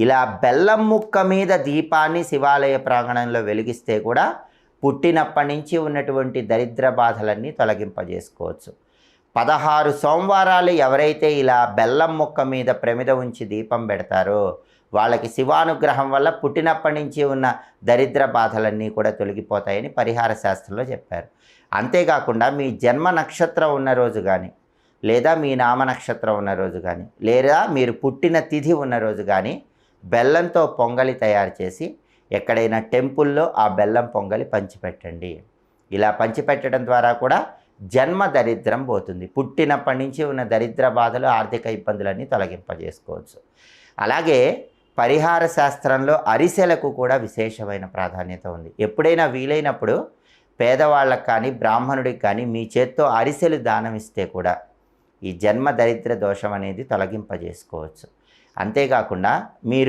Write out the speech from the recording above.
ఇలా బెల్లం ముక్క మీద దీపాన్ని శివాలయ ప్రాంగణంలో వెలిగిస్తే కూడా పుట్టినప్పటి నుంచి ఉన్నటువంటి దరిద్ర బాధలన్నీ తొలగింపజేసుకోవచ్చు. 16 సోమవారాలు ఎవరైతే ఇలా బెల్లం ముక్క మీద ప్రమిద ఉంచి దీపం పెడతారో వాళ్ళకి శివానుగ్రహం వల్ల పుట్టినప్పటి నుంచి ఉన్న దరిద్ర బాధలన్నీ కూడా తొలగిపోతాయని పరిహార శాస్త్రంలో చెప్పారు. అంతేకాకుండా మీ జన్మ నక్షత్రం ఉన్న రోజు కానీ, లేదా మీ నామ నక్షత్రం ఉన్న రోజు కానీ, లేదా మీరు పుట్టిన తిథి ఉన్న రోజు కానీ బెల్లంతో పొంగలి తయారు చేసి ఎక్కడైనా టెంపుల్లో ఆ బెల్లం పొంగలి పంచిపెట్టండి. ఇలా పంచిపెట్టడం ద్వారా కూడా జన్మ దరిద్రం పోతుంది. పుట్టినప్పటి నుంచి ఉన్న దరిద్ర బాధలు, ఆర్థిక ఇబ్బందులన్నీ తొలగింపజేసుకోవచ్చు. అలాగే పరిహార శాస్త్రంలో అరిసెలకు కూడా విశేషమైన ప్రాధాన్యత ఉంది. ఎప్పుడైనా వీలైనప్పుడు పేదవాళ్ళకు కానీ, బ్రాహ్మణుడికి కానీ మీ చేత్తో అరిసెలు దానం ఇస్తే కూడా ఈ జన్మ దరిద్ర దోషం అనేది తొలగింపజేసుకోవచ్చు. అంతేకాకుండా మీరు